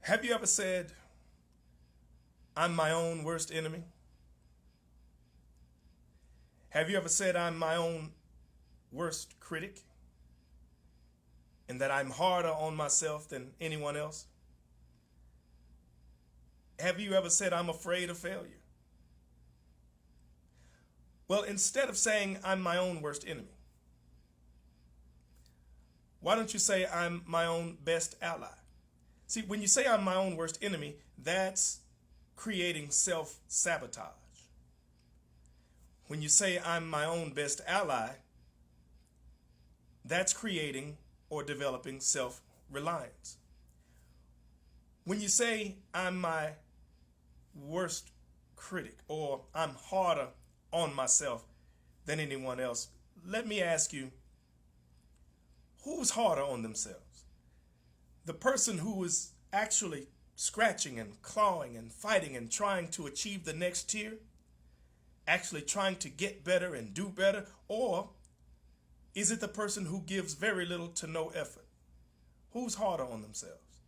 Have you ever said, I'm my own worst enemy? Have you ever said, I'm my own worst critic and that I'm harder on myself than anyone else? Have you ever said, I'm afraid of failure? Well, instead of saying, I'm my own worst enemy, why don't you say, I'm my own best ally? See, when you say I'm my own worst enemy, that's creating self-sabotage. When you say I'm my own best ally, that's creating or developing self-reliance. When you say I'm my worst critic or I'm harder on myself than anyone else, let me ask you, who's harder on themselves? The person who is actually scratching and clawing and fighting and trying to achieve the next tier, actually trying to get better and do better, or is it the person who gives very little to no effort? Who's harder on themselves?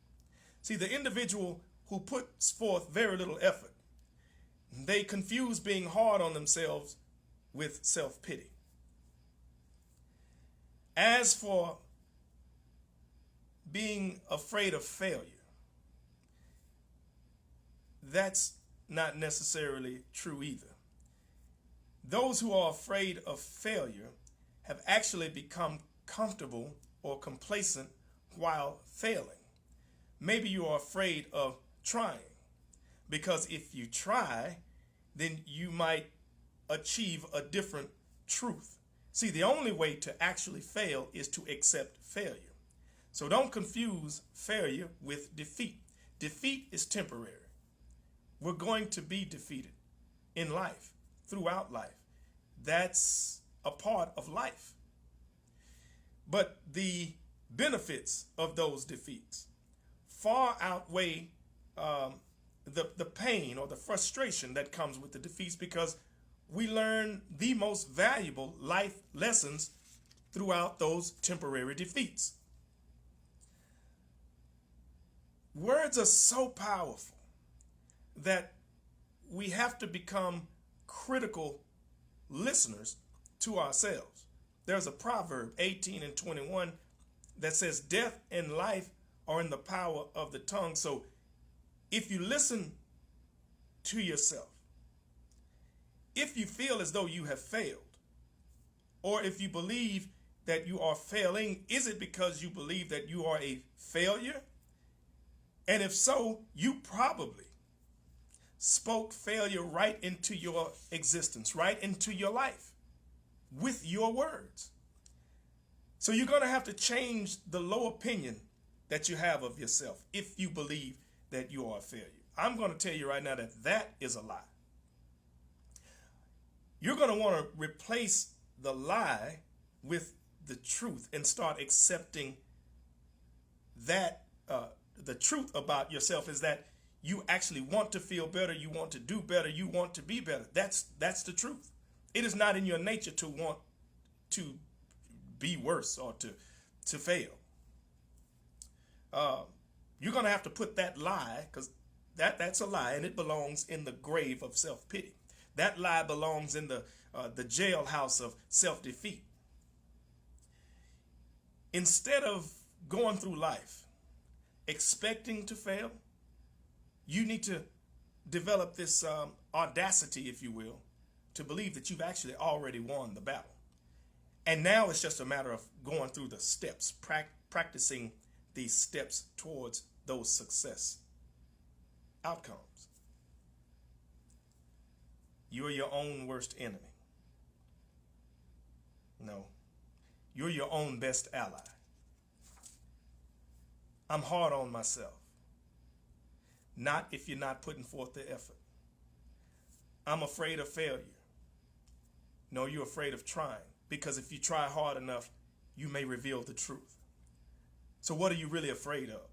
See, the individual who puts forth very little effort, they confuse being hard on themselves with self-pity. As for being afraid of failure, that's not necessarily true either. Those who are afraid of failure have actually become comfortable or complacent while failing. Maybe you are afraid of trying, because if you try, then you might achieve a different truth. See, the only way to actually fail is to accept failure. So don't confuse failure with defeat. Defeat is temporary. We're going to be defeated in life, throughout life. That's a part of life. But the benefits of those defeats far outweigh the pain or the frustration that comes with the defeats, because we learn the most valuable life lessons throughout those temporary defeats. Words are so powerful that we have to become critical listeners to ourselves. There's a proverb 18:21 that says death and life are in the power of the tongue. So if you listen to yourself, if you feel as though you have failed, or if you believe that you are failing, is it because you believe that you are a failure? And if so, you probably spoke failure right into your existence, right into your life with your words. So you're going to have to change the low opinion that you have of yourself if you believe that you are a failure. I'm going to tell you right now that that is a lie. You're going to want to replace the lie with the truth and start accepting that the truth about yourself is that you actually want to feel better, you want to do better, you want to be better. That's the truth. It is not in your nature to want to be worse or to fail. You're going to have to put that lie, because that's a lie, and it belongs in the grave of self-pity. That lie belongs in the jailhouse of self-defeat. Instead of going through life expecting to fail, you need to develop this audacity, if you will, to believe that you've actually already won the battle. And now it's just a matter of going through the steps, practicing these steps towards those success outcomes. You're your own worst enemy. No, you're your own best ally. I'm hard on myself. Not if you're not putting forth the effort. I'm afraid of failure. No, you're afraid of trying, because if you try hard enough, you may reveal the truth. So what are you really afraid of?